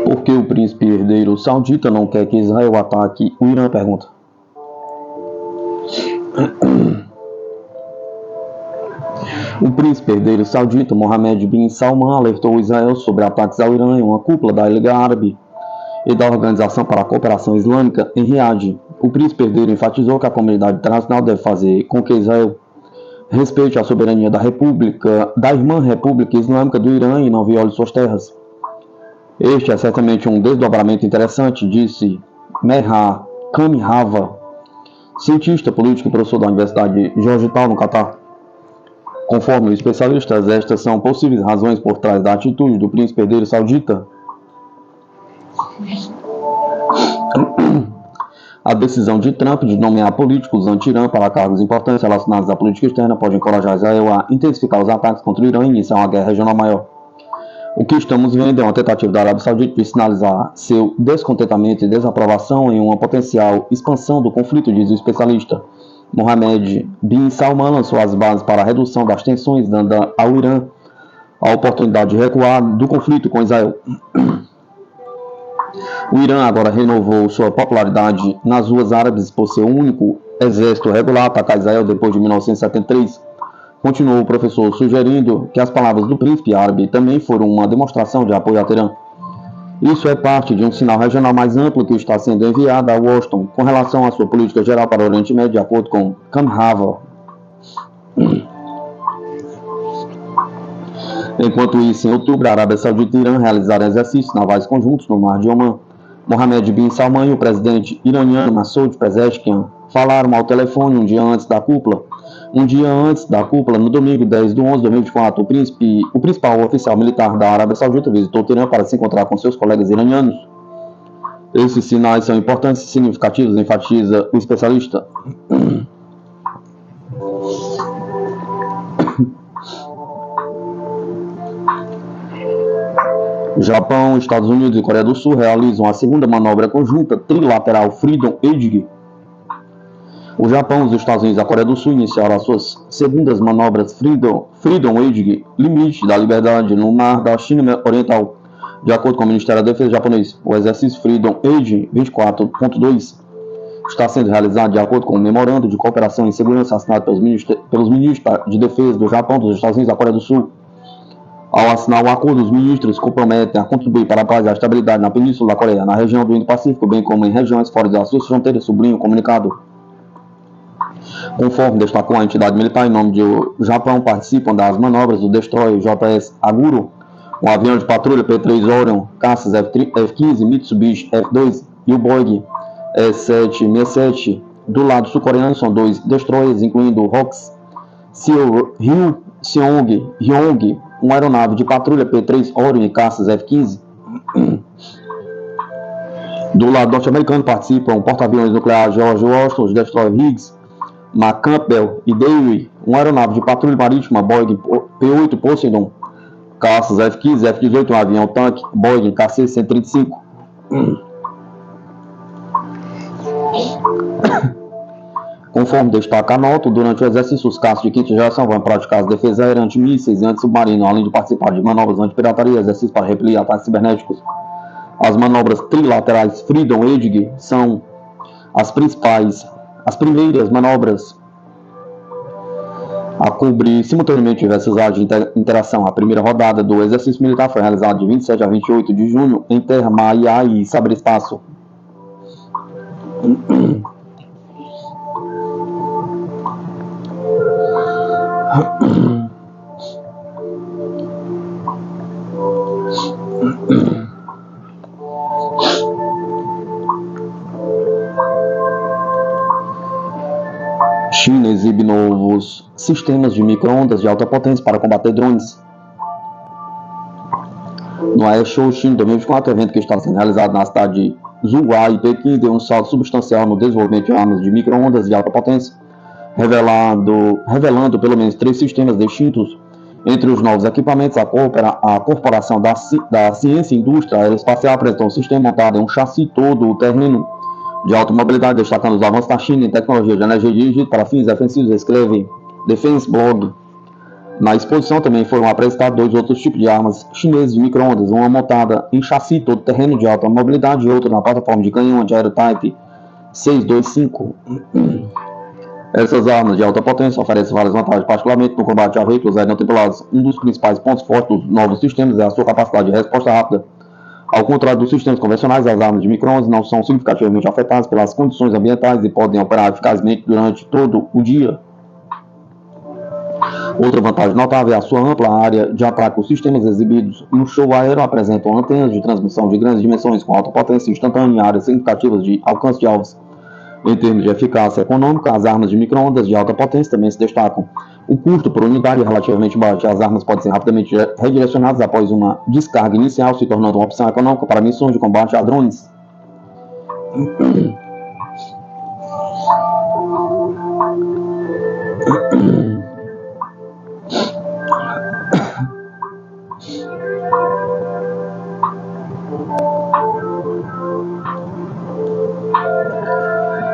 Por que o príncipe herdeiro saudita não quer que Israel ataque o Irã? Pergunta. O príncipe herdeiro saudita Mohammed bin Salman alertou Israel sobre ataques ao Irã em uma cúpula da Liga Árabe e da Organização para a Cooperação Islâmica em Riad. O príncipe herdeiro enfatizou que a comunidade internacional deve fazer com que Israel respeite a soberania da irmã República Islâmica do Irã e não viole suas terras. Este é certamente um desdobramento interessante, disse Meher Kamihava, cientista político e professor da Universidade de Georgetown, no Catar. Conforme especialistas, estas são possíveis razões por trás da atitude do príncipe herdeiro saudita. A decisão de Trump de nomear políticos anti-Irã para cargos importantes relacionados à política externa pode encorajar Israel a intensificar os ataques contra o Irã e iniciar uma guerra regional maior. O que estamos vendo é uma tentativa da Arábia Saudita de sinalizar seu descontentamento e desaprovação em uma potencial expansão do conflito, diz o especialista. Mohammed bin Salman lançou as bases para a redução das tensões, dando ao Irã a oportunidade de recuar do conflito com Israel. O Irã agora renovou sua popularidade nas ruas árabes por ser o único exército regular a atacar Israel depois de 1973. Continuou o professor sugerindo que as palavras do príncipe árabe também foram uma demonstração de apoio a Teherã. Isso é parte de um sinal regional mais amplo que está sendo enviado a Washington com relação à sua política geral para o Oriente Médio, de acordo com Kamihava. Enquanto isso, em outubro, a Arábia Saudita e Irã realizaram exercícios navais conjuntos no Mar de Omã. Mohammed bin Salman e o presidente iraniano Masoud Pezeshkian falaram ao telefone um dia antes da cúpula, no domingo 10 de 11 de 2024, o principal oficial militar da Arábia Saudita visitou Teherã para se encontrar com seus colegas iranianos. Esses sinais são importantes e significativos, enfatiza o especialista. Japão, Estados Unidos e Coreia do Sul realizam a segunda manobra conjunta trilateral Freedom Edge. O Japão, os Estados Unidos e a Coreia do Sul iniciaram as suas segundas manobras Freedom Edge, limite da liberdade no mar da China Oriental. De acordo com o Ministério da Defesa japonês, o exercício Freedom Edge 24.2 está sendo realizado de acordo com um memorando de cooperação e segurança assinado pelos ministros de defesa do Japão, dos Estados Unidos e da Coreia do Sul. Ao assinar o acordo, os ministros comprometem a contribuir para a paz e a estabilidade na Península da Coreia, na região do Indo-Pacífico, bem como em regiões fora das suas fronteiras, sublinha o comunicado. Conforme destacou a entidade militar, em nome do Japão, participam das manobras do destroyer JS Aguro, um avião de patrulha P-3 Orion, caças F-15, Mitsubishi F-2 e o Boeing E-767. Do lado sul-coreano são dois destroyers, incluindo o Rox Hyong, uma aeronave de patrulha P-3 Orion e caças F-15. Do lado norte-americano participam o porta-aviões nuclear George Washington, os destroyers Higgs, McCampbell e Dewey, uma aeronave de patrulha marítima Boeing P-8 Poseidon, caças F-15, F-18, um avião-tanque Boeing KC-135. Conforme destaca a nota, durante o exercício, os caças de quinta geração vão praticar as defesas aéreas antimísseis e antissubmarinos, além de participar de manobras antipirataria e exercícios para repelir ataques cibernéticos. As manobras trilaterais Freedom Edge são as primeiras manobras a cobrir simultaneamente diversas áreas de interação. A primeira rodada do exercício militar foi realizada de 27 a 28 de junho em terra, mar e cyberespaço. China exibe novos sistemas de micro-ondas de alta potência para combater drones. No Air Show China 2024, evento que está sendo realizado na cidade de Zhuhai e Pequim, deu um salto substancial no desenvolvimento de armas de micro-ondas de alta potência, revelando pelo menos 3 sistemas distintos. Entre os novos equipamentos, a Corporação da Ciência e Indústria Aeroespacial apresentou um sistema montado em um chassi todo terreno de alta mobilidade, destacando os avanços da China em tecnologia de energia dirigida para fins defensivos, escreve Defense Blog. Na exposição também foram apresentados 2 outros tipos de armas chinesas de micro-ondas, uma montada em chassi todo terreno de alta mobilidade e outra na plataforma de canhão de Aerotype 625. Essas armas de alta potência oferecem várias vantagens, particularmente no combate a veículos aéreos não tripulados. Um dos principais pontos fortes dos novos sistemas é a sua capacidade de resposta rápida. Ao contrário dos sistemas convencionais, as armas de micro-ondas não são significativamente afetadas pelas condições ambientais e podem operar eficazmente durante todo o dia. Outra vantagem notável é a sua ampla área de ataque. Os sistemas exibidos no show aéreo apresentam antenas de transmissão de grandes dimensões com alta potência instantânea e áreas significativas de alcance de alvos. Em termos de eficácia econômica, as armas de micro-ondas de alta potência também se destacam. O custo por unidade é relativamente baixo e as armas podem ser rapidamente redirecionadas após uma descarga inicial, se tornando uma opção econômica para missões de combate a drones.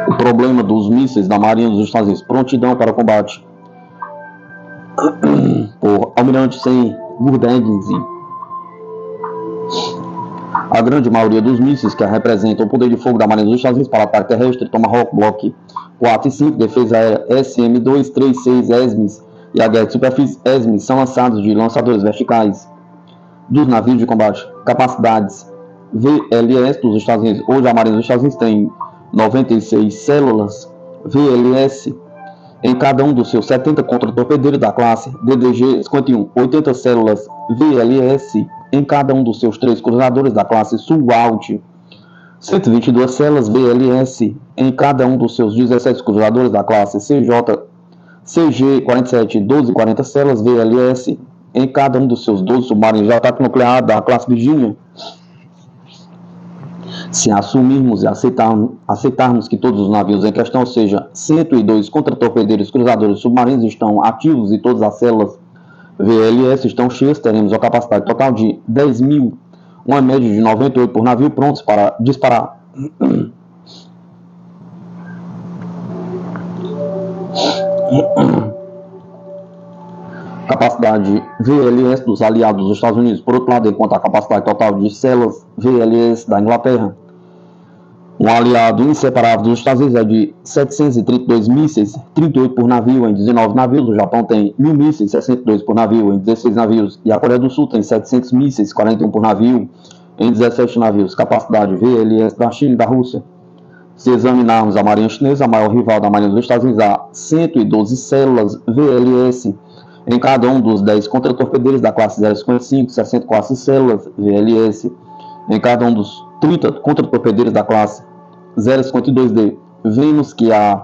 O problema dos mísseis da Marinha dos Estados Unidos, prontidão para o combate, por Almirante Sam Gurdjieff. A grande maioria dos mísseis que representam o poder de fogo da Marinha dos Estados Unidos para ataque terrestre, Tomahawk Block 4 e 5, defesa aérea SM-2, 3, 6, ESMS e a guerra de superfície ESMS são lançados de lançadores verticais dos navios de combate. Capacidades VLS dos Estados Unidos. Hoje a Marinha dos Estados Unidos tem 96 células VLS em cada um dos seus 70 contra-torpedeiros da classe DDG-51, 80 células VLS em cada um dos seus 3 cruzadores da classe Suwalt, 122 células VLS em cada um dos seus 17 cruzadores da classe CG-47, 1240 células VLS em cada um dos seus 12 submarinos de ataque nuclear da classe Virginia. Se assumirmos e aceitarmos que todos os navios em questão, ou seja, 102 contra-torpedeiros cruzadores submarinos estão ativos e todas as células VLS estão cheias, teremos a capacidade total de 10.000, uma média de 98 por navio prontos para disparar. Capacidade VLS dos aliados dos Estados Unidos, por outro lado, enquanto a capacidade total de células VLS da Inglaterra, um aliado inseparável dos Estados Unidos, é de 732 mísseis, 38 por navio em 19 navios. O Japão tem 1.000 mísseis, 62 por navio em 16 navios. E a Coreia do Sul tem 700 mísseis, 41 por navio em 17 navios. Capacidade VLS da China e da Rússia. Se examinarmos a Marinha Chinesa, a maior rival da Marinha dos Estados Unidos, há 112 células VLS em cada um dos 10 contra-torpedeiros da classe 055, 64 células VLS em cada um dos 30 contra-torpedeiros da classe 052D. Vemos que há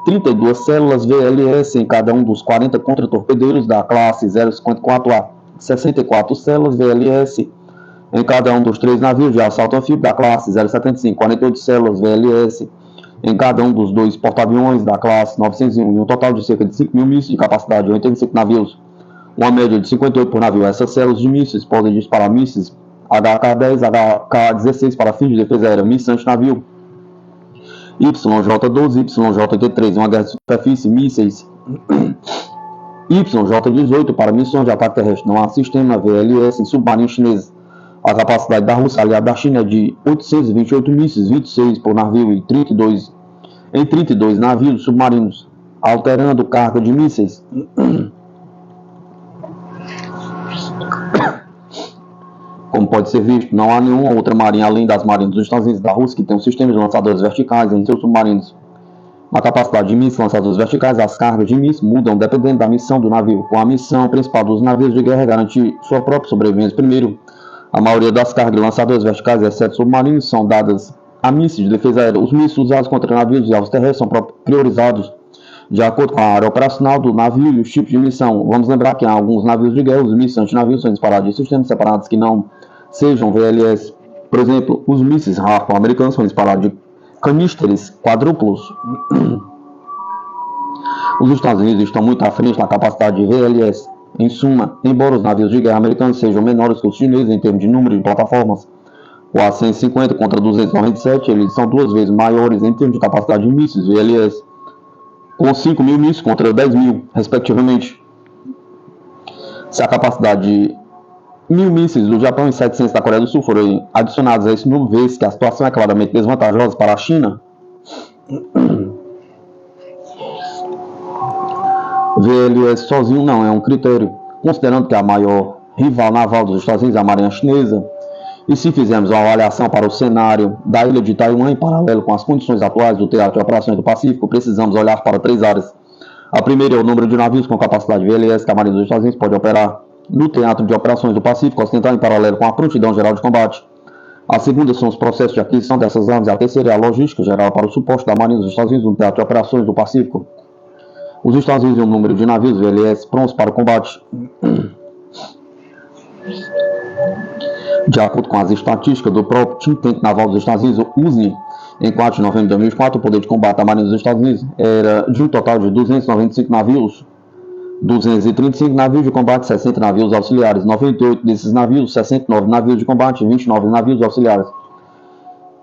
32 células VLS em cada um dos 40 contra-torpedeiros da classe 054A, 64 células VLS em cada um dos 3 navios de assalto anfíbio da classe 075, 48 células VLS em cada um dos 2 porta-aviões da classe 901, e um total de cerca de 5.000 mísseis de capacidade de 85 navios, uma média de 58 por navio. Essas células de mísseis podem disparar mísseis HK-10, HK-16 para fins de defesa aérea, mísseis antinavio, YJ-12, YJ-83, uma guerra de superfície, mísseis YJ-18 para missões de ataque terrestre. Não há sistema VLS em submarinos chineses. A capacidade da Rússia aliada da China é de 828 mísseis, 26 por navio em 32 navios submarinos, alterando carga de mísseis. Como pode ser visto, não há nenhuma outra marinha além das marinhas dos Estados Unidos e da Rússia que tem um sistema de lançadores verticais em seus submarinos. Na capacidade de mísseis lançadores verticais, as cargas de mísseis mudam dependendo da missão do navio. Com a missão principal dos navios de guerra é garantir sua própria sobrevivência primeiro. A maioria das cargas de lançadores verticais, exceto submarinos, são dadas a mísseis de defesa aérea. Os mísseis usados contra navios e alvos terrestres são priorizados de acordo com a área operacional do navio e os tipos de missão. Vamos lembrar que há alguns navios de guerra, os mísseis antinavios são disparados de sistemas separados que não sejam VLS. Por exemplo, os mísseis Harpoon americanos são disparados de canísteres quadrúplos. Os Estados Unidos estão muito à frente na capacidade de VLS. Em suma, embora os navios de guerra americanos sejam menores que os chineses em termos de número de plataformas, o A-150 contra 297, eles são 2 vezes maiores em termos de capacidade de mísseis VLS, com 5.000 mísseis contra 10.000, respectivamente. Se a capacidade de 1.000 mísseis do Japão e 700 da Coreia do Sul forem adicionados a esse número, vê-se que a situação é claramente desvantajosa para a China. VLS sozinho não é um critério, considerando que a maior rival naval dos Estados Unidos é a Marinha Chinesa. E se fizermos uma avaliação para o cenário da ilha de Taiwan em paralelo com as condições atuais do Teatro de Operações do Pacífico, precisamos olhar para 3 áreas. A primeira é o número de navios com capacidade VLS que a Marinha dos Estados Unidos pode operar no Teatro de Operações do Pacífico Ocidental em paralelo com a prontidão geral de combate. A segunda são os processos de aquisição dessas armas e a terceira é a logística geral para o suporte da Marinha dos Estados Unidos no Teatro de Operações do Pacífico. Os Estados Unidos têm um número de navios VLS prontos para o combate. De acordo com as estatísticas do próprio think tank naval dos Estados Unidos, o USNI, em 4 de novembro de 2004, o poder de combate da Marinha dos Estados Unidos era de um total de 295 navios, 235 navios de combate, 60 navios auxiliares, 98 desses navios, 69 navios de combate e 29 navios auxiliares.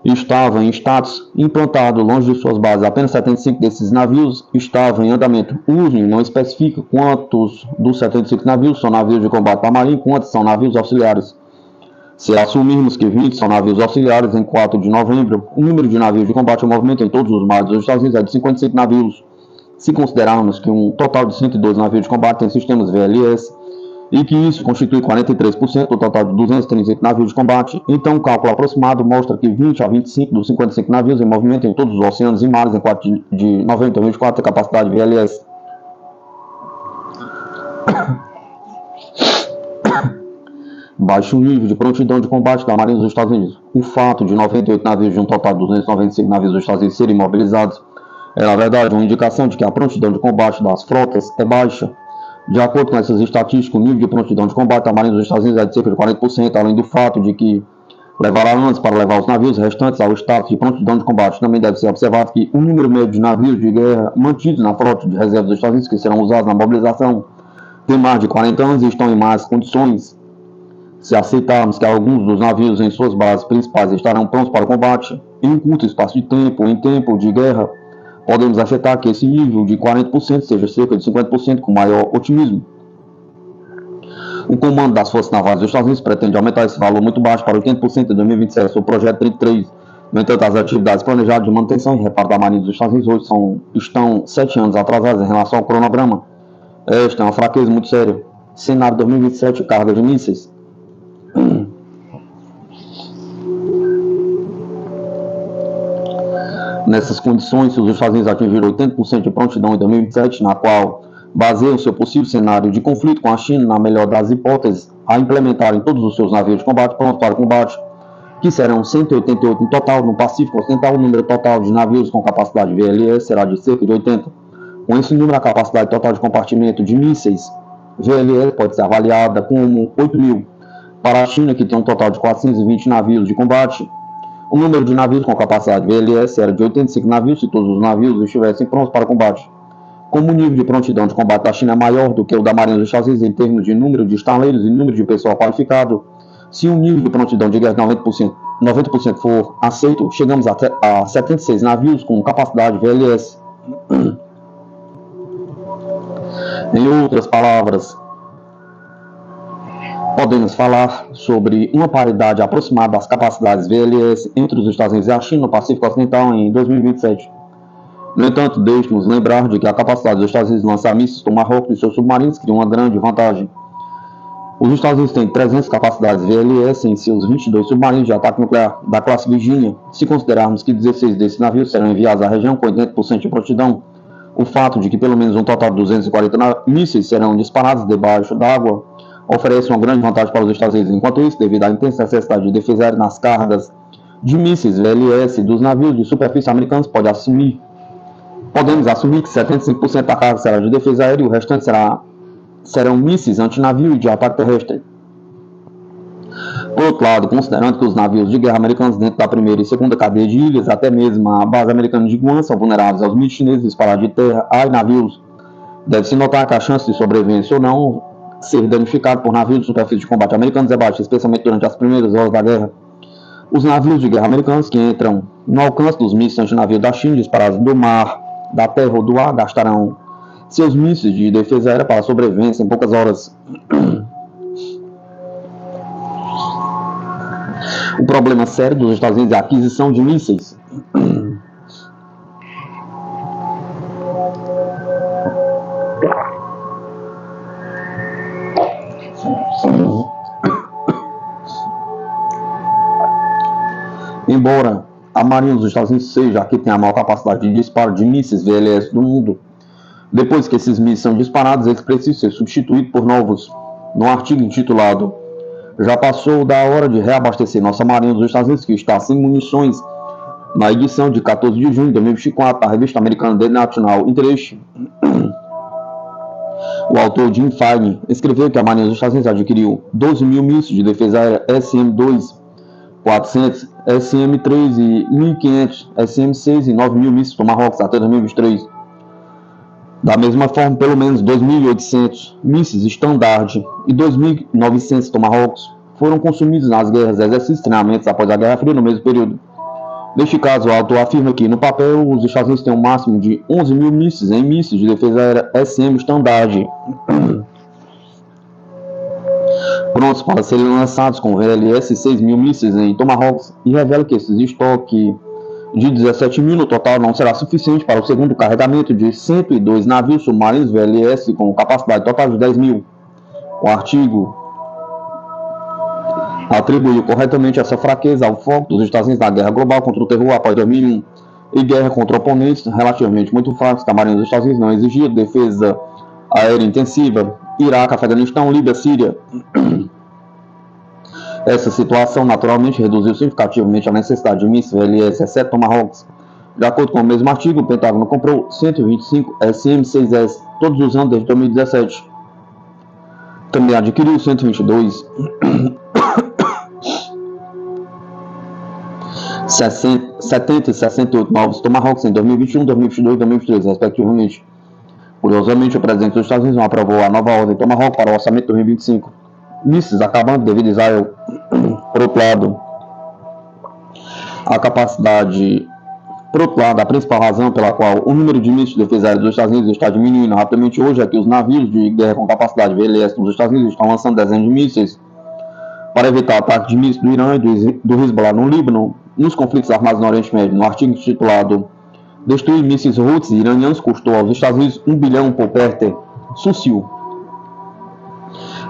Estava em status implantado longe de suas bases. Apenas 75 desses navios estavam em andamento. O USNI não especifica quantos dos 75 navios são navios de combate da Marinha e quantos são navios auxiliares. Se assumirmos que 20 são navios auxiliares, em 4 de novembro, o número de navios de combate em movimento em todos os mares dos Estados Unidos é de 55 navios. Se considerarmos que um total de 112 navios de combate tem sistemas VLS, e que isso constitui 43% do total de 235 navios de combate, então o cálculo aproximado mostra que 20 a 25 dos 55 navios em movimento em todos os oceanos e mares em 4 de novembro de 2024 têm capacidade VLS. Baixo nível de prontidão de combate da Marinha dos Estados Unidos. O fato de 98 navios de um total de 295 navios dos Estados Unidos serem mobilizados é, na verdade, uma indicação de que a prontidão de combate das frotas é baixa. De acordo com essas estatísticas, o nível de prontidão de combate da Marinha dos Estados Unidos é de cerca de 40%, além do fato de que levará anos para levar os navios restantes ao status de prontidão de combate. Também deve ser observado que o número médio de navios de guerra mantidos na frota de reserva dos Estados Unidos, que serão usados na mobilização, tem mais de 40 anos e estão em más condições. Se aceitarmos que alguns dos navios em suas bases principais estarão prontos para o combate em um curto espaço de tempo, em tempo de guerra, podemos aceitar que esse nível de 40% seja cerca de 50% com maior otimismo. O comando das Forças Navais dos Estados Unidos pretende aumentar esse valor muito baixo para 80% em 2027, sob o projeto 33. No entanto, as atividades planejadas de manutenção e reparo da Marinha dos Estados Unidos hoje estão 7 anos atrasadas em relação ao cronograma. Esta é uma fraqueza muito séria. Cenário 2027, carga de mísseis. Nessas condições, se os Estados Unidos atingirem 80% de prontidão em 2027, na qual baseiam seu possível cenário de conflito com a China, na melhor das hipóteses, a implementarem todos os seus navios de combate prontos para o combate, que serão 188 no total no Pacífico Ocidental, o número total de navios com capacidade VLS será de cerca de 80. Com esse número, a capacidade total de compartimento de mísseis VLS pode ser avaliada como 8.000. Para a China, que tem um total de 420 navios de combate, o número de navios com capacidade VLS era de 85 navios se todos os navios estivessem prontos para combate. Como o nível de prontidão de combate da China é maior do que o da Marinha dos Estados Unidos em termos de número de estaleiros e número de pessoal qualificado, se o nível de prontidão de guerra de 90% for aceito, chegamos a 76 navios com capacidade VLS. Em outras palavras, podemos falar sobre uma paridade aproximada das capacidades VLS entre os Estados Unidos e a China no Pacífico Ocidental em 2027. No entanto, deixe-nos lembrar de que a capacidade dos Estados Unidos de lançar mísseis Tomahawk e seus submarinos cria uma grande vantagem. Os Estados Unidos têm 300 capacidades VLS em seus 22 submarinos de ataque nuclear da classe Virginia. Se considerarmos que 16 desses navios serão enviados à região com 80% de prontidão, o fato de que pelo menos um total de 240 mísseis serão disparados debaixo d'água oferece uma grande vantagem para os Estados Unidos. Enquanto isso, devido à intensa necessidade de defesa aérea nas cargas de mísseis VLS dos navios de superfície americanos, podemos assumir que 75% da carga será de defesa aérea e o restante serão mísseis antinavio e de ataque terrestre. Por outro lado, considerando que os navios de guerra americanos dentro da primeira e segunda cadeia de ilhas, até mesmo a base americana de Guam, são vulneráveis aos mísseis chineses disparados de terra, há navios Deve-se notar que a chance de sobrevivência ou não ser danificado por navios de superfície de combate americanos é baixa, especialmente durante as primeiras horas da guerra. Os navios de guerra americanos que entram no alcance dos mísseis antinavio da China disparados do mar, da terra ou do ar gastarão seus mísseis de defesa aérea para a sobrevivência em poucas horas. O problema sério dos Estados Unidos é a aquisição de mísseis. Embora a Marinha dos Estados Unidos seja a que tem a maior capacidade de disparo de mísseis VLS do mundo, depois que esses mísseis são disparados, eles precisam ser substituídos por novos. No artigo intitulado "Já passou da hora de reabastecer nossa Marinha dos Estados Unidos, que está sem munições", na edição de 14 de junho de 2024 da revista americana The National Interest, o autor Jim Fine escreveu que a Marinha dos Estados Unidos adquiriu 12 mil mísseis de defesa aérea SM-2, 400 SM-3 e 1.500 SM-6 e 9 mil mísseis Tomahawks até 2023. Da mesma forma, pelo menos 2.800 mísseis Standard e 2.900 Tomahawks foram consumidos nas guerras, exercícios e treinamentos após a Guerra Fria no mesmo período. Neste caso, o autor afirma que, no papel, os Estados Unidos têm um máximo de 11 mil mísseis em mísseis de defesa aérea SM Standard, prontos para serem lançados com VLS 6 mil mísseis em Tomahawks, e revela que esses estoques de 17 mil no total não será suficiente para o segundo carregamento de 102 navios submarinos VLS com capacidade total de 10 mil. O artigo atribuiu corretamente essa fraqueza ao foco dos Estados Unidos na guerra global contra o terror após 2001 e guerra contra oponentes relativamente muito fracos que a Marinha dos Estados Unidos não exigia defesa aérea intensiva, Iraque, Afeganistão, Líbia, Síria. Essa situação naturalmente reduziu significativamente a necessidade de mísseis VLS, exceto Tomahawks. De acordo com o mesmo artigo, o Pentágono comprou 125 SM-6S todos os anos desde 2017. Também adquiriu 122 70 e 68 novos Tomahawks em 2021, 2022 e 2023, respectivamente. Curiosamente, o presidente dos Estados Unidos não aprovou a nova ordem Tomahawk para o orçamento de 2025. Mísseis acabando devido a Israel. Por outro lado, a principal razão pela qual o número de mísseis de defesa aérea dos Estados Unidos está diminuindo rapidamente hoje é que os navios de guerra com capacidade VLS dos Estados Unidos estão lançando dezenas de mísseis para evitar ataques de mísseis do Irã e do Hezbollah no Líbano, nos conflitos armados no Oriente Médio. No artigo intitulado "Destruir mísseis Houthis iranianos custou aos Estados Unidos 1 bilhão por Peter Susil",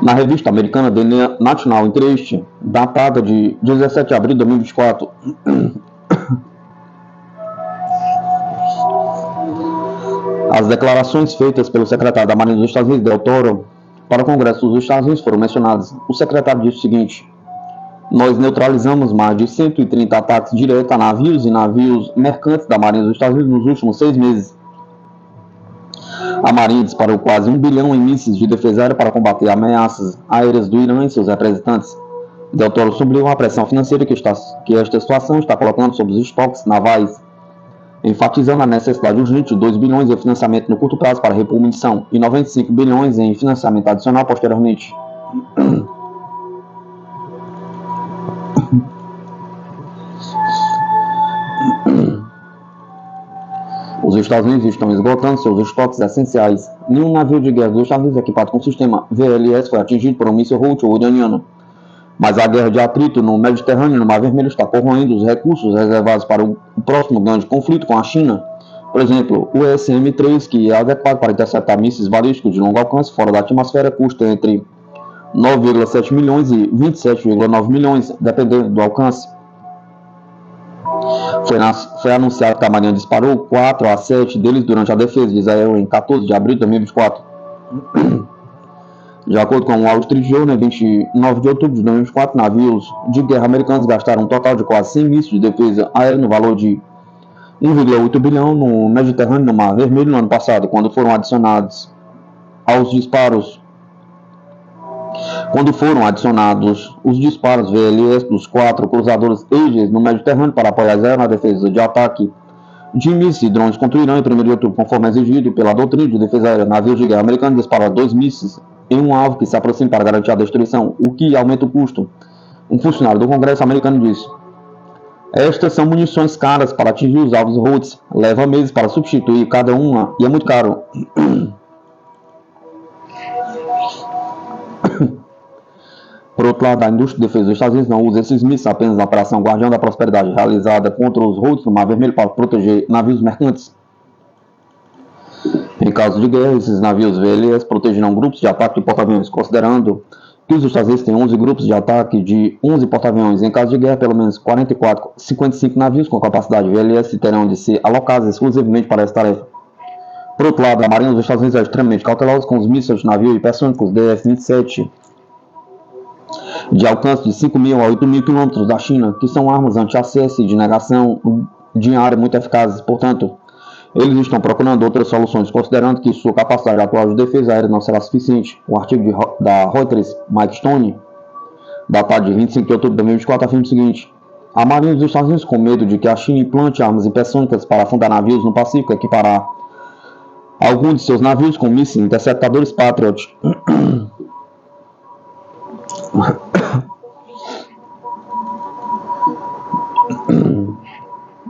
na revista americana The National Interest, datada de 17 de abril de 2024. As declarações feitas pelo secretário da Marinha dos Estados Unidos, Del Toro, para o Congresso dos Estados Unidos foram mencionadas. O secretário disse o seguinte: "Nós neutralizamos mais de 130 ataques diretos a navios e navios mercantes da Marinha dos Estados Unidos nos últimos 6 meses. A Marinha disparou quase 1 bilhão em mísseis de defesa aérea para combater ameaças aéreas do Irã e seus representantes." Del Toro sublinhou a pressão financeira que esta situação está colocando sobre os estoques navais, enfatizando a necessidade urgente de 2 bilhões em financiamento no curto prazo para repor munição e 95 bilhões em financiamento adicional posteriormente. Os Estados Unidos estão esgotando seus estoques essenciais. Nenhum navio de guerra dos Estados Unidos equipado com o sistema VLS foi atingido por um míssil Houthi ou iraniano. Mas a guerra de atrito no Mediterrâneo e no Mar Vermelho está corroendo os recursos reservados para o próximo grande conflito com a China. Por exemplo, o SM-3, que é adequado para interceptar mísseis balísticos de longo alcance fora da atmosfera, custa entre 9,7 milhões e 27,9 milhões, dependendo do alcance. Foi anunciado que a Marinha disparou 4 a 7 deles durante a defesa de Israel em 14 de abril de 2024. De acordo com o Wall Street Journal, em 29 de outubro de 2024, navios de guerra americanos gastaram um total de quase 100 mísseis de defesa aérea no valor de 1,8 bilhão no Mediterrâneo e no Mar Vermelho no ano passado, quando foram adicionados os disparos VLS dos 4 cruzadores Aegis no Mediterrâneo para apoiar Israel na defesa de ataque de mísseis e drones contra o Irã em 1º de outubro, conforme exigido pela doutrina de defesa aérea. Navios de guerra americanos dispararam 2 mísseis em um alvo que se aproxima para garantir a destruição, o que aumenta o custo. Um funcionário do Congresso americano disse: estas são munições caras para atingir os alvos Rhodes. Leva meses para substituir cada uma e é muito caro. Por outro lado, a indústria de defesa dos Estados Unidos não usa esses mísseis apenas na Operação Guardião da Prosperidade, realizada contra os Houthis no Mar Vermelho para proteger navios mercantes. Em caso de guerra, esses navios VLS protegerão grupos de ataque de porta-aviões, considerando que os Estados Unidos têm 11 grupos de ataque de 11 porta-aviões. Em caso de guerra, pelo menos 55 navios com capacidade VLS terão de ser alocados exclusivamente para essa tarefa. Por outro lado, a Marinha dos Estados Unidos é extremamente cautelosa com os mísseis de navio hipersônicos DF-27 de alcance de 5.000 a 8.000 km da China, que são armas anti-acesso e de negação de área muito eficazes. Portanto, eles estão procurando outras soluções, considerando que sua capacidade atual de defesa aérea não será suficiente. O artigo da Reuters, Mike Stone, datado de 25 de outubro de 2024, afirma o seguinte: a Marinha dos Estados Unidos, com medo de que a China implante armas hipersônicas para afundar navios no Pacífico, equipará alguns de seus navios com mísseis interceptadores Patriot.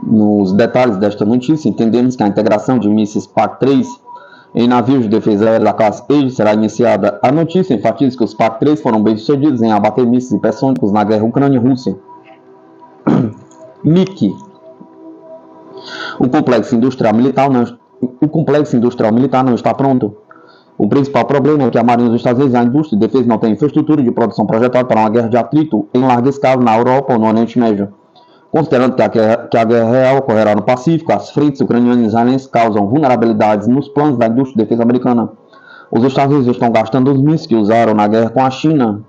Nos detalhes desta notícia, entendemos que a integração de mísseis PAC-3 em navios de defesa aérea da classe Aegis será iniciada. A notícia enfatiza que os PAC-3 foram bem-sucedidos em abater mísseis hipersônicos na guerra Ucrânia-Rússia. MIC. O complexo industrial militar não está pronto. O principal problema é que a Marinha dos Estados Unidos e a indústria de defesa não tem infraestrutura de produção projetada para uma guerra de atrito em larga escala na Europa ou no Oriente Médio. Considerando que a guerra real ocorrerá no Pacífico, as frentes ucranianas e israelenses causam vulnerabilidades nos planos da indústria de defesa americana. Os Estados Unidos estão gastando os mísseis que usaram na guerra com a China.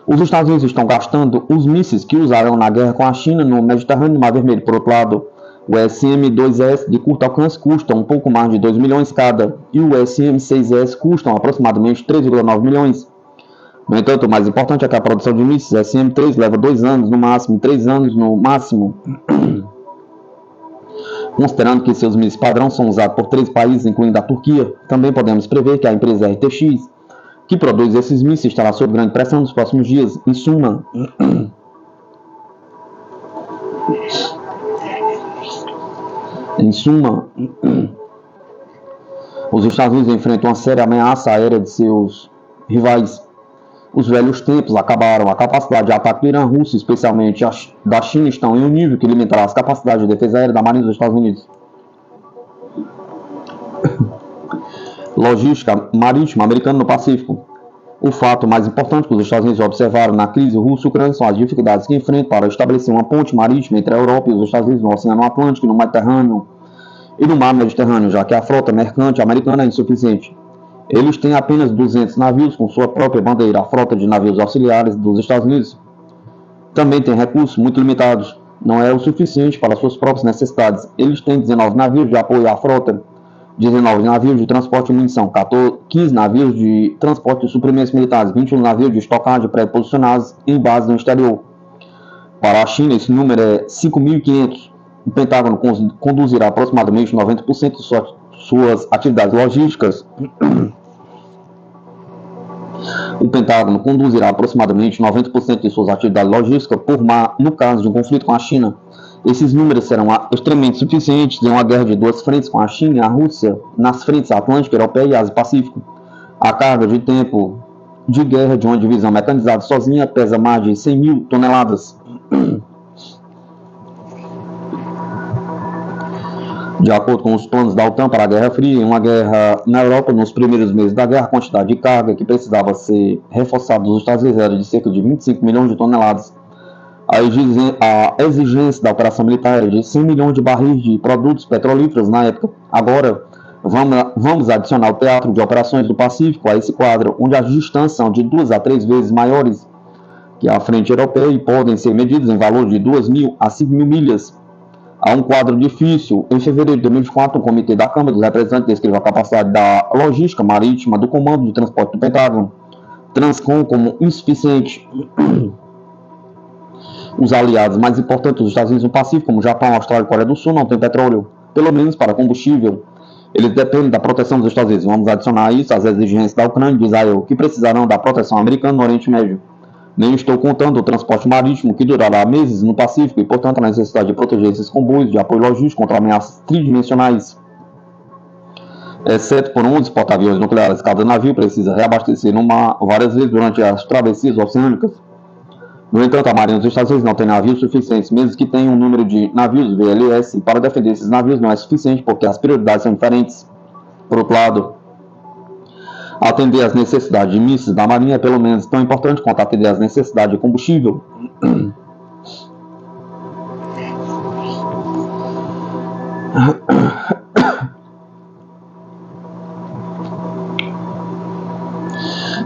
Os Estados Unidos estão gastando os mísseis que usaram na guerra com a China no Mediterrâneo e no Mar Vermelho. Por outro lado, o SM-2S de curto alcance custa um pouco mais de 2 milhões cada e o SM-6S custam aproximadamente 3,9 milhões. No entanto, o mais importante é que a produção de mísseis SM-3 leva 2 anos no máximo, 3 anos no máximo. Considerando que seus mísseis padrão são usados por 3 países, incluindo a Turquia, também podemos prever que a empresa RTX, que produz esses mísseis, estará sob grande pressão nos próximos dias. Em suma, os Estados Unidos enfrentam uma séria ameaça aérea de seus rivais. Os velhos tempos acabaram. A capacidade de ataque do Irã, Rússia, especialmente da China, estão em um nível que limitará as capacidades de defesa aérea da Marinha dos Estados Unidos. Logística marítima americana no Pacífico. O fato mais importante que os Estados Unidos observaram na crise russo-ucrânica são as dificuldades que enfrentam para estabelecer uma ponte marítima entre a Europa e os Estados Unidos no Oceano Atlântico, no Mediterrâneo e no Mar Mediterrâneo, já que a frota mercante americana é insuficiente. Eles têm apenas 200 navios com sua própria bandeira. A frota de navios auxiliares dos Estados Unidos também tem recursos muito limitados. Não é o suficiente para suas próprias necessidades. Eles têm 19 navios de apoio à frota, 19 navios de transporte de munição, 15 navios de transporte de suprimentos militares, 21 navios de estocagem pré-posicionados em bases no exterior. Para a China, esse número é 5.500. O Pentágono conduzirá aproximadamente 90% de suas atividades logísticas. O Pentágono conduzirá aproximadamente 90% de suas atividades logísticas por mar no caso de um conflito com a China. Esses números serão extremamente suficientes em uma guerra de 2 frentes com a China e a Rússia, nas frentes Atlântica, Europeia e Ásia-Pacífico. A carga de tempo de guerra de uma divisão mecanizada sozinha pesa mais de 100.000 toneladas. De acordo com os planos da OTAN para a Guerra Fria, em uma guerra na Europa, nos primeiros meses da guerra, a quantidade de carga que precisava ser reforçada dos Estados Unidos era de cerca de 25 milhões de toneladas. A exigência da operação militar era de 100 milhões de barris de produtos petrolíferos na época. Agora, vamos adicionar o teatro de operações do Pacífico a esse quadro, onde as distâncias são de 2 a 3 vezes maiores que a frente europeia e podem ser medidas em valor de 2.000 a 5.000 milhas. Há um quadro difícil. Em fevereiro de 2024, o Comitê da Câmara dos Representantes descreveu a capacidade da logística marítima do Comando de Transporte do Pentágono, Transcom, como insuficiente. Os aliados mais importantes dos Estados Unidos no Pacífico, como Japão, Austrália e Coreia do Sul, não têm petróleo, pelo menos para combustível. Eles dependem da proteção dos Estados Unidos. Vamos adicionar isso às exigências da Ucrânia e de Israel, que precisarão da proteção americana no Oriente Médio. Nem estou contando o transporte marítimo, que durará meses no Pacífico, e, portanto, a necessidade de proteger esses comboios de apoio logístico contra ameaças tridimensionais. Exceto por 11 porta-aviões nucleares, cada navio precisa reabastecer no mar várias vezes durante as travessias oceânicas. No entanto, a Marinha dos Estados Unidos não tem navios suficientes, mesmo que tenha um número de navios VLS, para defender esses navios não é suficiente, porque as prioridades são diferentes. Por outro lado, atender às necessidades de mísseis da Marinha é pelo menos tão importante quanto atender às necessidades de combustível.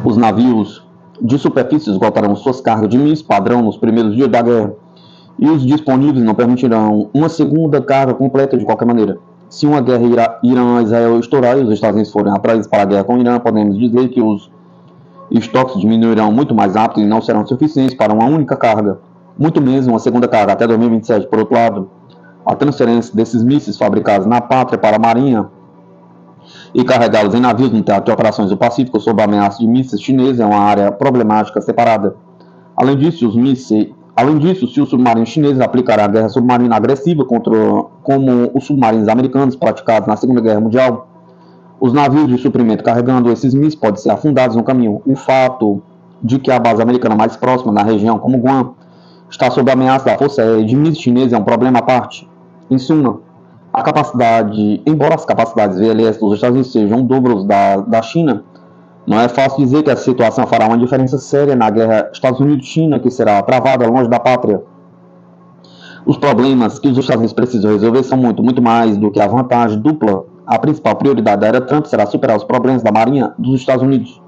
Os navios de superfície esgotarão suas cargas de mísseis padrão nos primeiros dias da guerra, e os disponíveis não permitirão uma segunda carga completa de qualquer maneira. Se uma guerra Irã-Israel estourar e os Estados Unidos forem atraídos para a guerra com o Irã, podemos dizer que os estoques diminuirão muito mais rápido e não serão suficientes para uma única carga, muito menos uma segunda carga até 2027. Por outro lado, a transferência desses mísseis fabricados na pátria para a Marinha e carregá-los em navios no teatro de operações do Pacífico sob a ameaça de mísseis chineses é uma área problemática separada. Além disso, se os submarinos chineses aplicarem a guerra submarina agressiva como os submarinos americanos praticados na Segunda Guerra Mundial, os navios de suprimento carregando esses mísseis podem ser afundados no caminho. O fato de que a base americana mais próxima na região, como Guam, está sob a ameaça da força aérea de mísseis chineses é um problema à parte. Em suma, embora as capacidades VLS dos Estados Unidos sejam o dobro da China, não é fácil dizer que essa situação fará uma diferença séria na guerra Estados Unidos-China, que será travada longe da pátria. Os problemas que os Estados Unidos precisam resolver são muito mais do que a vantagem dupla. A principal prioridade da era Trump será superar os problemas da Marinha dos Estados Unidos.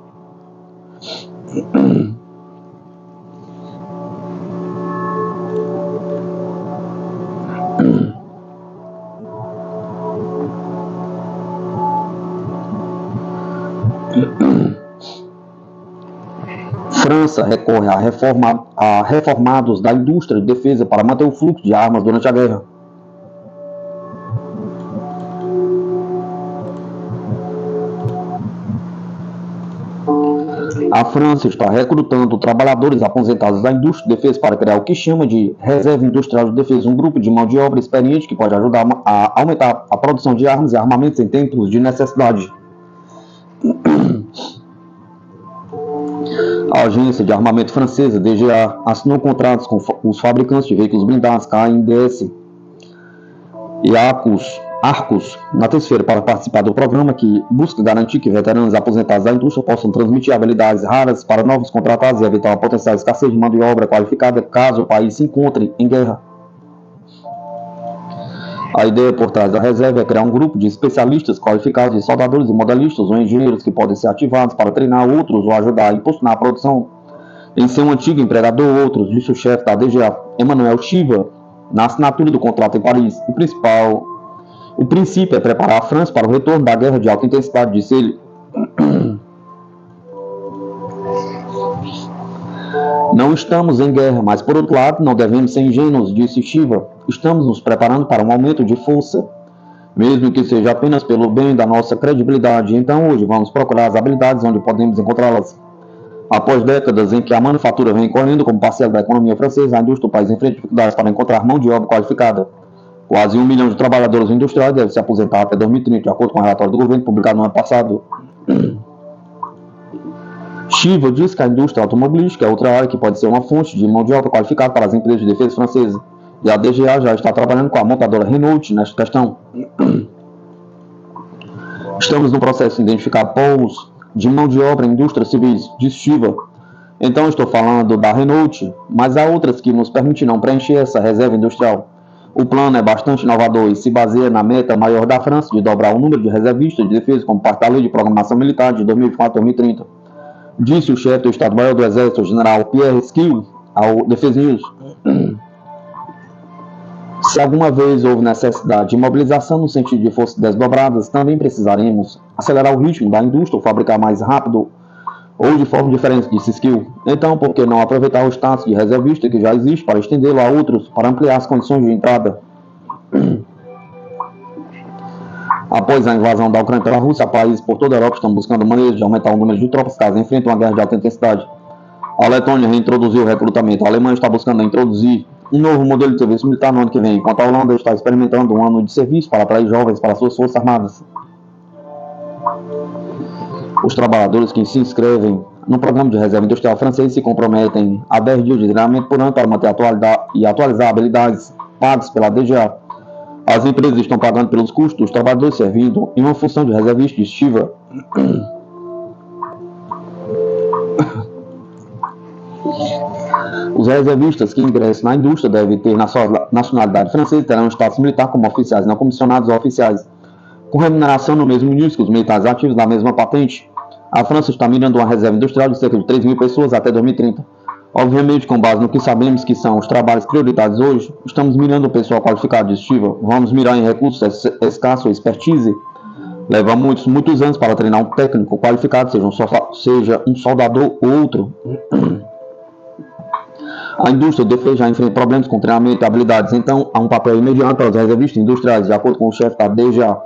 França recorre a reformados da indústria de defesa para manter o fluxo de armas durante a guerra. A França está recrutando trabalhadores aposentados da indústria de defesa para criar o que chama de reserva industrial de defesa, um grupo de mão de obra experiente que pode ajudar a aumentar a produção de armas e armamentos em tempos de necessidade. A agência de armamento francesa, DGA, assinou contratos com os fabricantes de veículos blindados KNDS e Arcus na terça-feira para participar do programa que busca garantir que veteranos aposentados da indústria possam transmitir habilidades raras para novos contratados e evitar a potencial escassez de mão de obra qualificada caso o país se encontre em guerra. A ideia por trás da reserva é criar um grupo de especialistas qualificados de soldadores e modelistas ou engenheiros que podem ser ativados para treinar outros ou ajudar a impulsionar a produção em seu antigo empregador ou outros, disse o chefe da DGA, Emmanuel Chiva, na assinatura do contrato em Paris. O princípio é preparar a França para o retorno da guerra de alta intensidade, disse ele. Não estamos em guerra, mas por outro lado não devemos ser ingênuos, disse Chiva. Estamos nos preparando para um aumento de força, mesmo que seja apenas pelo bem da nossa credibilidade. Então hoje vamos procurar as habilidades onde podemos encontrá-las. Após décadas em que a manufatura vem correndo como parcela da economia francesa, a indústria do país enfrenta dificuldades para encontrar mão de obra qualificada. Quase 1 milhão de trabalhadores industriais devem se aposentar até 2030, de acordo com o relatório do governo publicado no ano passado. Chiva diz que a indústria automobilística é outra área que pode ser uma fonte de mão de obra qualificada para as empresas de defesa francesas. E a DGA já está trabalhando com a montadora Renault nesta questão. Estamos no processo de identificar polos de mão de obra em indústrias civis, diz Chiva. Então estou falando da Renault, mas há outras que nos permitirão preencher essa reserva industrial. O plano é bastante inovador e se baseia na meta maior da França de dobrar o número de reservistas de defesa como parte da lei de programação militar de 2024-2030. Disse o chefe do Estado-Maior do Exército, o general Pierre Esquil, ao Defense News. Se alguma vez houve necessidade de mobilização no sentido de forças desdobradas, também precisaremos acelerar o ritmo da indústria ou fabricar mais rápido ou de forma diferente, disse Skill. Então, por que não aproveitar o status de reservista que já existe para estendê-lo a outros, para ampliar as condições de entrada? Após a invasão da Ucrânia pela Rússia, países por toda a Europa estão buscando maneiras de aumentar o número de tropas caso enfrentem uma guerra de alta intensidade. A Letônia reintroduziu o recrutamento. A Alemanha está buscando introduzir um novo modelo de serviço militar no ano que vem, enquanto a Holanda está experimentando um ano de serviço para atrair jovens para suas forças armadas. Os trabalhadores que se inscrevem no programa de reserva industrial francês se comprometem a 10 dias de treinamento por ano para manter e atualizar habilidades pagas pela DGA. As empresas estão pagando pelos custos dos trabalhadores servindo em uma função de reservista estiva. Os reservistas que ingressam na indústria devem ter nacionalidade francesa e terão status militar como oficiais não comissionados ou oficiais, com remuneração no mesmo nível que os militares ativos da mesma patente. A França está mirando uma reserva industrial de cerca de 3 mil pessoas até 2030. Obviamente, com base no que sabemos que são os trabalhos prioritários hoje, estamos mirando o pessoal qualificado de estiva. Vamos mirar em recursos escassos ou expertise. Leva muitos anos para treinar um técnico qualificado, seja um soldador ou outro. A indústria de defesa já enfrenta problemas com treinamento e habilidades, então há um papel imediato para os reservistas industriais, de acordo com o chefe da DGA.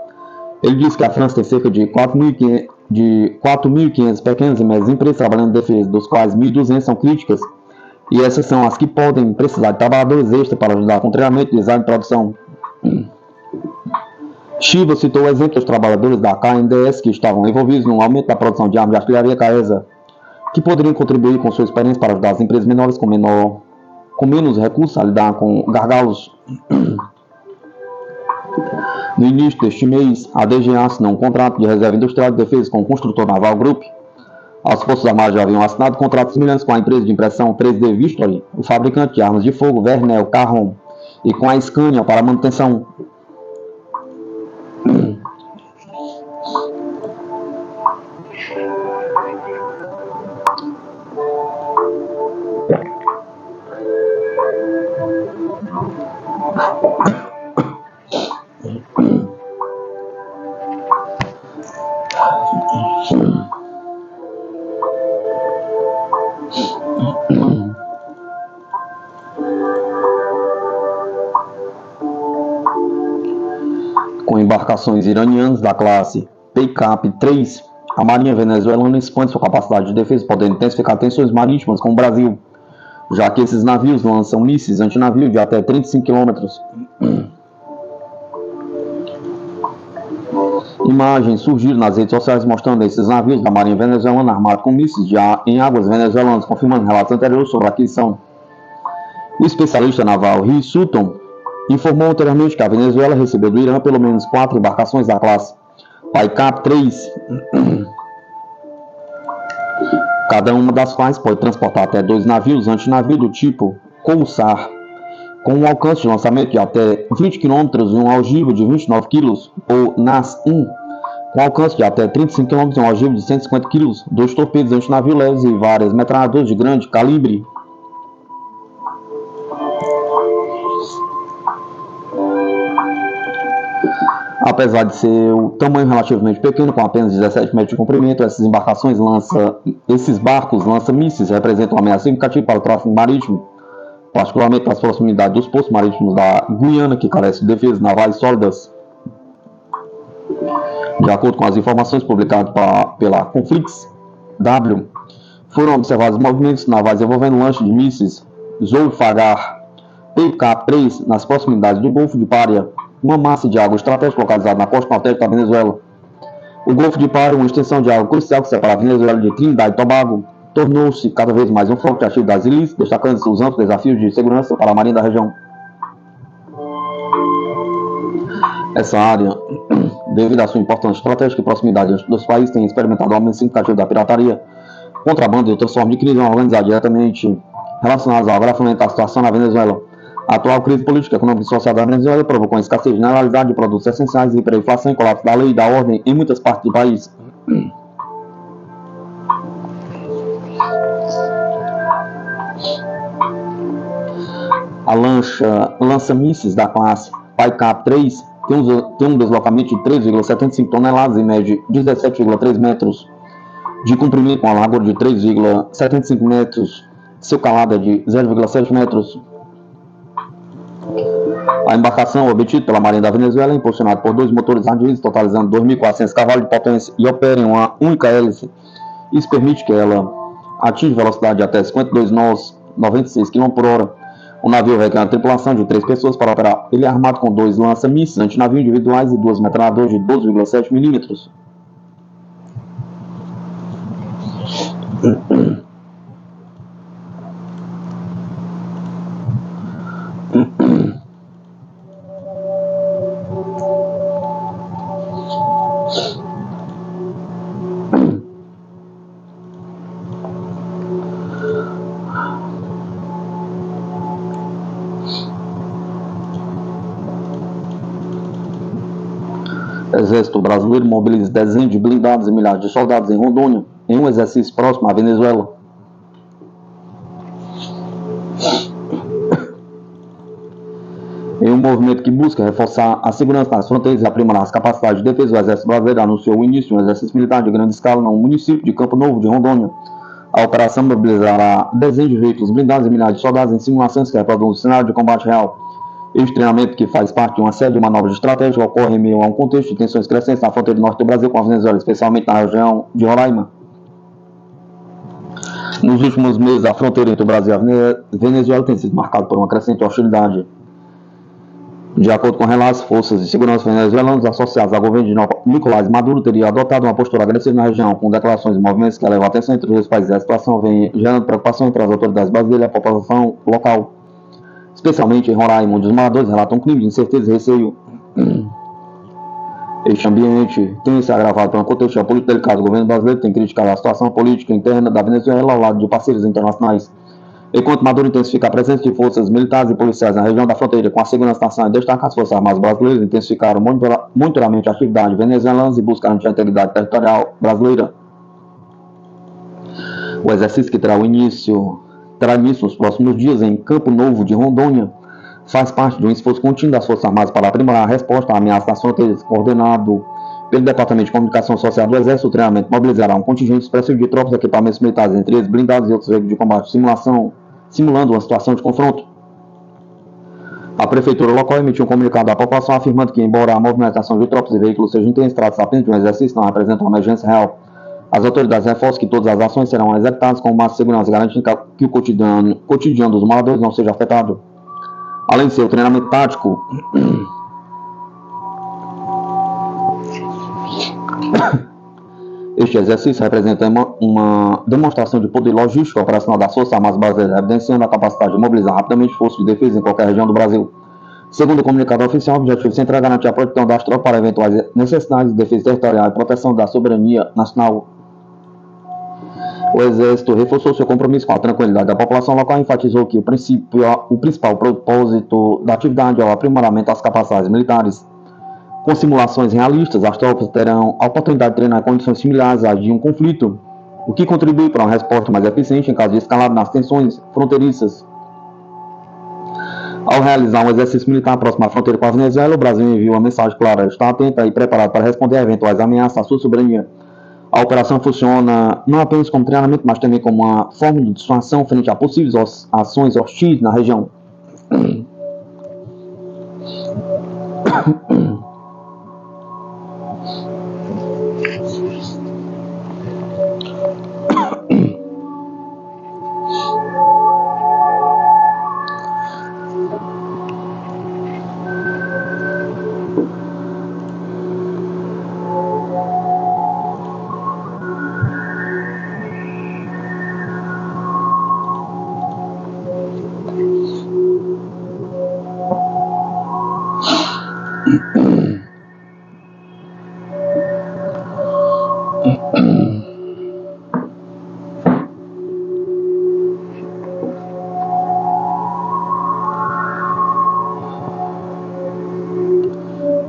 Ele disse que a França tem cerca de 4.500 pequenas e médias empresas trabalhando em defesa, dos quais 1.200 são críticas, e essas são as que podem precisar de trabalhadores extras para ajudar com treinamento, design e produção. Shiva citou o exemplo dos trabalhadores da KNDS que estavam envolvidos no aumento da produção de armas de artilharia Caesa, que poderiam contribuir com sua experiência para ajudar as empresas menores com menos recursos a lidar com gargalos. No início deste mês, a DGA assinou um contrato de reserva industrial de defesa com o construtor naval Group. As Forças Armadas já haviam assinado contratos semelhantes com a empresa de impressão 3D Victory, o fabricante de armas de fogo Vernel Caron, e com a Scania para manutenção. Com embarcações iranianas da classe PCAP-3, a Marinha venezuelana expande sua capacidade de defesa, podendo intensificar tensões marítimas com o Brasil, já que esses navios lançam mísseis antinavio de até 35 km. Imagens surgiram nas redes sociais mostrando esses navios da Marinha venezuelana armados com mísseis em águas venezuelanas, confirmando relatos anteriores sobre a aquisição. O especialista naval Ri Sutton informou anteriormente que a Venezuela recebeu do Irã pelo menos 4 embarcações da classe PAICAP-3, cada uma das quais pode transportar até 2 navios antinavio do tipo Coulsar, com um alcance de lançamento de até 20 km e uma ogiva de 29 kg, ou NAS-1, com alcance de até 35 km e uma ogiva de 150 kg, 2 torpedos antinavio leves e várias metralhadoras de grande calibre. Apesar de seu tamanho relativamente pequeno, com apenas 17 metros de comprimento, esses barcos lançam mísseis representam uma ameaça significativa para o tráfego marítimo, particularmente nas proximidades dos postos marítimos da Guiana, que carecem de defesas navais sólidas. De acordo com as informações publicadas pela Conflix W, foram observados movimentos navais envolvendo lanche de mísseis Zolfagar PK-3 nas proximidades do Golfo de Paria, uma massa de água estratégica localizada na costa nordeste da Venezuela. O Golfo de Paria, uma extensão de água crucial que separa a Venezuela de Trinidad e Tobago, tornou-se cada vez mais um foco de atividades ilícitas, destacando os amplos desafios de segurança para a marinha da região. Essa área, devido à sua importância estratégica e proximidade dos países, tem experimentado um aumento significativo da pirataria, contrabando e outras formas de crime organizada diretamente relacionadas ao agravamento da situação na Venezuela. A atual crise política, econômica e social da Venezuela provocou uma escassez generalizada de produtos essenciais, hiperinflação e colapso da lei e da ordem em muitas partes do país. A lança-mísseis da classe PAICAP-3 tem um deslocamento de 3,75 toneladas e mede 17,3 metros. de comprimento com a largura de 3,75 metros, seu calado é de 0,7 metros. A embarcação, obtida pela Marinha da Venezuela, é impulsionada por 2 motores a diesel, totalizando 2.400 cavalos de potência e opera em uma única hélice. Isso permite que ela atinja velocidade de até 52 nós, 96 km por hora. O navio requer uma tripulação de 3 pessoas para operar. Ele é armado com 2 lança-mísseis antinavio individuais e 2 metralhadoras de 12,7 mm. Exército Brasileiro mobiliza dezenas de blindados e milhares de soldados em Rondônia, em um exercício próximo à Venezuela. Em um movimento que busca reforçar a segurança nas fronteiras e aprimorar as capacidades de defesa, o Exército Brasileiro anunciou o início de um exercício militar de grande escala no município de Campo Novo de Rondônia. A operação mobilizará dezenas de veículos blindados e milhares de soldados em simulações que reproduzem o cenário de combate real. Este treinamento, que faz parte de uma série de manobras estratégicas, ocorre em meio a um contexto de tensões crescentes na fronteira norte do Brasil com a Venezuela, especialmente na região de Roraima. Nos últimos meses, a fronteira entre o Brasil e a Venezuela tem sido marcada por uma crescente hostilidade. De acordo com relatos, forças de segurança venezuelanas associadas ao governo de Nicolás Maduro teriam adotado uma postura agressiva na região, com declarações e movimentos que levam a atenção entre os dois países. A situação vem gerando preocupação entre as autoridades brasileiras e a população local, especialmente em Roraima, onde os moradores relatam um clima de incerteza e receio. Este ambiente tem se agravado por um contexto geopolítico delicado. O governo brasileiro tem criticado a situação política interna da Venezuela ao lado de parceiros internacionais. Enquanto Maduro intensifica a presença de forças militares e policiais na região da fronteira com a segurança nacional e destaca as forças armadas brasileiras, intensificaram o monitoramento de atividades venezuelanas e buscaram a integridade territorial brasileira. O exercício, que terá início nos próximos dias em Campo Novo de Rondônia, faz parte de um esforço contínuo das Forças Armadas para aprimorar a resposta à ameaça das fronteiras, coordenado pelo Departamento de Comunicação Social do Exército. O treinamento mobilizará um contingente expressivo de tropas e equipamentos militares, entre eles blindados e outros veículos de combate, simulando uma situação de confronto. A prefeitura local emitiu um comunicado à população afirmando que, embora a movimentação de tropas e veículos seja intensa, trata-se apenas de um exercício, não representa uma emergência real. As autoridades reforçam que todas as ações serão executadas com o máximo de segurança, garantindo que o cotidiano dos moradores não seja afetado. Além de ser o treinamento tático, este exercício representa uma demonstração de poder logístico operacional das Forças Armadas Brasileiras, evidenciando a capacidade de mobilizar rapidamente forças de defesa em qualquer região do Brasil. Segundo o comunicado oficial, o objetivo central é garantir a proteção das tropas para eventuais necessidades de defesa territorial e proteção da soberania nacional. O Exército reforçou seu compromisso com a tranquilidade da população local e enfatizou que o principal propósito da atividade é o aprimoramento das capacidades militares. Com simulações realistas, as tropas terão a oportunidade de treinar em condições similares às de um conflito, o que contribui para uma resposta mais eficiente em caso de escalada nas tensões fronteiriças. Ao realizar um exercício militar próximo à fronteira com a Venezuela, o Brasil enviou uma mensagem clara: está atento e preparado para responder a eventuais ameaças à sua soberania. A operação funciona não apenas como treinamento, mas também como uma forma de dissuasão frente a possíveis ações hostis na região.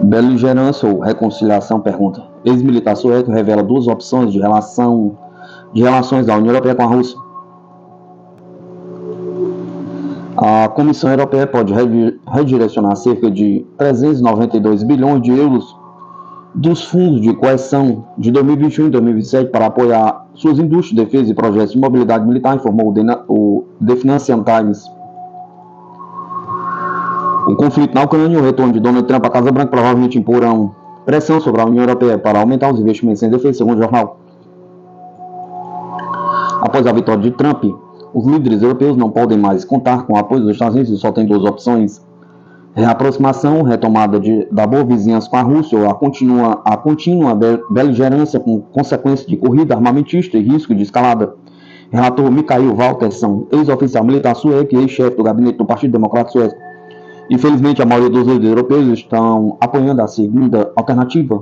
Beligerância ou reconciliação? Pergunta. Ex-militar sueco revela 2 opções de relações da União Europeia com a Rússia. A Comissão Europeia pode redirecionar cerca de 392 bilhões de euros dos fundos de coesão de 2021 e 2027 para apoiar suas indústrias de defesa e projetos de mobilidade militar, informou o The Financial Times. O conflito na Ucrânia e o retorno de Donald Trump à Casa Branca provavelmente imporão pressão sobre a União Europeia para aumentar os investimentos em defesa, segundo o jornal. Após a vitória de Trump, os líderes europeus não podem mais contar com o apoio dos Estados Unidos e só tem duas opções: reaproximação, retomada da boa vizinhança com a Rússia ou a contínua beligerância com consequência de corrida armamentista e risco de escalada. Relator Mikael Waltersson, ex-oficial militar sueco e ex-chefe do gabinete do Partido Democrata Sueco. Infelizmente, a maioria dos líderes europeus estão apoiando a segunda alternativa.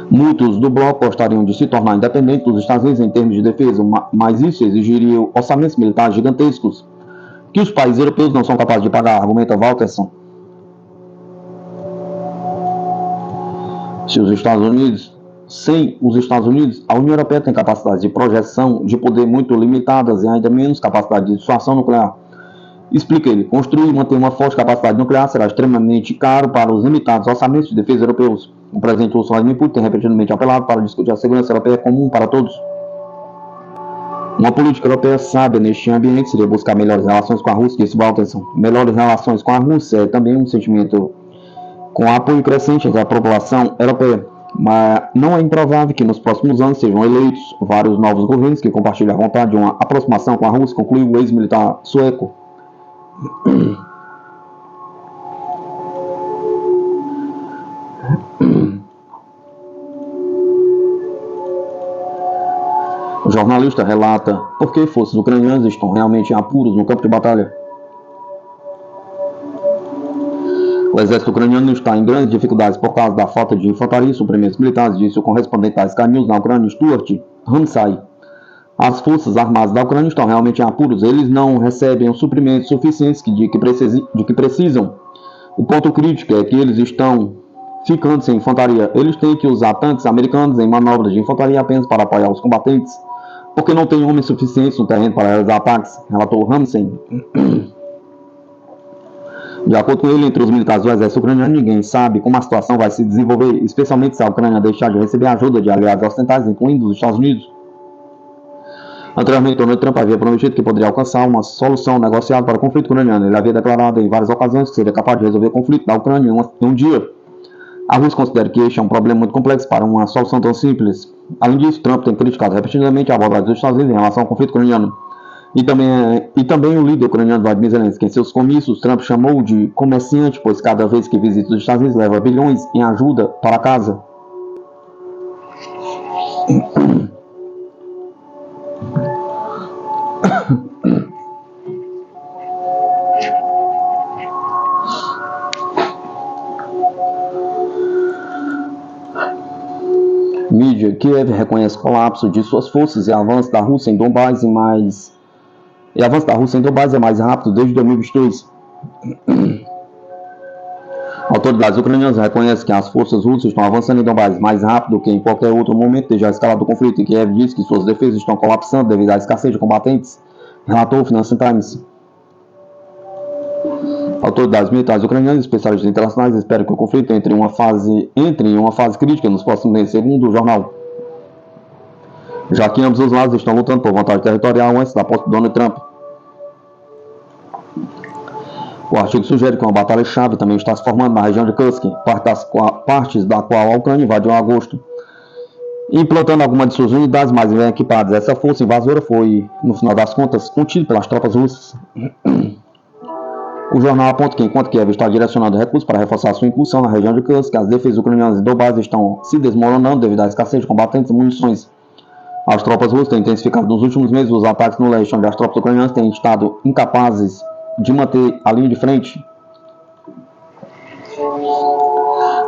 Muitos do bloco gostariam de se tornar independentes dos Estados Unidos em termos de defesa, mas isso exigiria orçamentos militares gigantescos que os países europeus não são capazes de pagar, argumenta Waltersson. Sem os Estados Unidos, a União Europeia tem capacidades de projeção de poder muito limitadas e ainda menos capacidade de dissuasão nuclear. Explica ele: construir e manter uma forte capacidade nuclear será extremamente caro para os limitados orçamentos de defesa europeus. O presidente Vladimir Putin tem repetidamente apelado para discutir a segurança europeia comum para todos. Uma política europeia sábia neste ambiente seria buscar melhores relações com a Rússia, disse Waltersson. Melhores relações com a Rússia é também um sentimento com apoio crescente entre a população europeia. Mas não é improvável que nos próximos anos sejam eleitos vários novos governos que compartilhem a vontade de uma aproximação com a Rússia, concluiu o ex-militar sueco. O jornalista relata por que forças ucranianas estão realmente em apuros no campo de batalha. O exército ucraniano está em grandes dificuldades por causa da falta de infantaria e suprimentos militares, disse o correspondente da Sky News na Ucrânia, Stuart Ramsay. As forças armadas da Ucrânia estão realmente em apuros. Eles não recebem os suprimentos suficientes de que precisam. O ponto crítico é que eles estão ficando sem infantaria. Eles têm que usar tanques americanos em manobras de infantaria apenas para apoiar os combatentes, porque não tem homens suficientes no terreno para realizar ataques, relatou Ramsay. De acordo com ele, entre os militares do exército ucraniano, ninguém sabe como a situação vai se desenvolver, especialmente se a Ucrânia deixar de receber ajuda de aliados ocidentais, incluindo os Estados Unidos. Anteriormente, Donald Trump havia prometido que poderia alcançar uma solução negociada para o conflito ucraniano. Ele havia declarado em várias ocasiões que seria capaz de resolver o conflito da Ucrânia em um dia. A Rússia considera que este é um problema muito complexo para uma solução tão simples. Além disso, Trump tem criticado repetidamente a abordagem dos Estados Unidos em relação ao conflito ucraniano. E também o líder ucraniano Vladimir Zelensky. Em seus comícios, Trump chamou de comerciante, pois cada vez que visita os Estados Unidos leva bilhões em ajuda para casa. Mídia: Kiev reconhece colapso de suas forças e avanço da Rússia em Donbás é mais rápido desde 2022. Autoridades ucranianas reconhecem que as forças russas estão avançando em Donbás mais rápido que em qualquer outro momento desde a escalada do conflito, e Kiev diz que suas defesas estão colapsando devido à escassez de combatentes, relatou o Financial Times. Autoridades militares ucranianas e especialistas internacionais esperam que o conflito entre em uma fase crítica nos próximos meses, segundo o jornal. Já que ambos os lados estão lutando por vantagem territorial antes da posse de Donald Trump. O artigo sugere que uma batalha-chave também está se formando na região de Kursk, partes da qual a Ucrânia invadiu em agosto, implantando algumas de suas unidades mais bem equipadas. Essa força invasora foi, no final das contas, contida pelas tropas russas. O jornal aponta que, enquanto Kiev está direcionando recursos para reforçar sua incursão na região de Kursk, as defesas ucranianas de Donbás estão se desmoronando devido à escassez de combatentes e munições. As tropas russas têm intensificado nos últimos meses os ataques no leste, onde as tropas ucranianas têm estado incapazes de manter a linha de frente.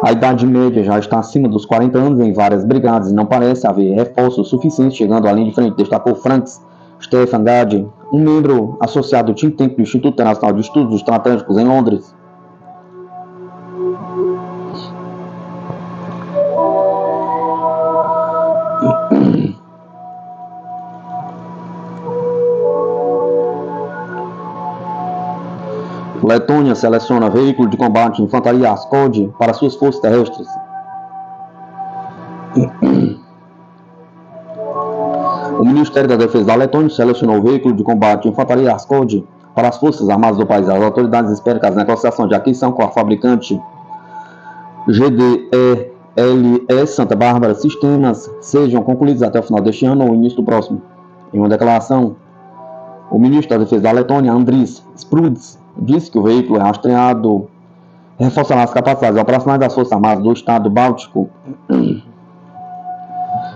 A idade média já está acima dos 40 anos em várias brigadas e não parece haver reforços suficientes chegando à linha de frente, destacou Franks Stefan Gade, um membro associado do think tank do Instituto Internacional de Estudos Estratégicos em Londres. O Letônia seleciona veículo de combate infantaria Ascod para suas forças terrestres. O Ministério da Defesa da Letônia selecionou o veículo de combate infantaria Ascod para as Forças Armadas do país. As autoridades esperam que as negociações de aquisição com a fabricante GDELS Santa Bárbara Sistemas sejam concluídas até o final deste ano ou início do próximo. Em uma declaração, o ministro da Defesa da Letônia, Andris Spruds, disse que o veículo rastreado reforçará as capacidades operacionais das Forças Armadas do Estado Báltico.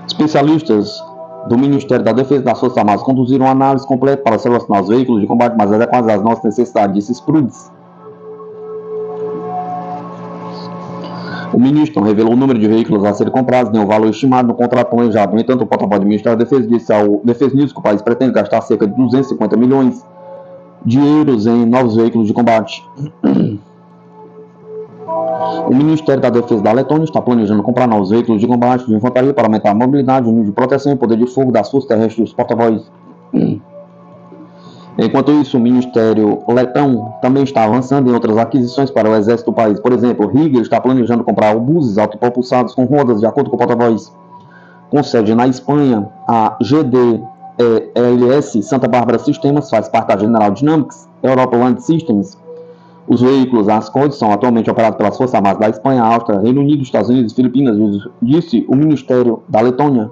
Especialistas do Ministério da Defesa das Forças Armadas conduziram uma análise completa para selecionar os veículos de combate mais adequados às nossas necessidades, disse Spruds. O ministro não revelou o número de veículos a serem comprados nem o valor estimado no contrato planejado. No entanto, o porta-voz do Ministério da Defesa disse ao Defesa News que o país pretende gastar cerca de 250 milhões de euros em novos veículos de combate. O Ministério da Defesa da Letônia está planejando comprar novos veículos de combate de infantaria para aumentar a mobilidade, o nível de proteção e poder de fogo das forças terrestres dos porta-voz. Enquanto isso, o Ministério letão também está avançando em outras aquisições para o exército do país. Por exemplo, Riga está planejando comprar obuses autopropulsados com rodas, de acordo com o porta-voz. Com sede na Espanha, a GDELS Santa Bárbara Sistemas faz parte da General Dynamics Europa Land Systems. Os veículos Ascod são atualmente operados pelas Forças Armadas da Espanha, Áustria, Reino Unido, Estados Unidos e Filipinas, disse o Ministério da Letônia.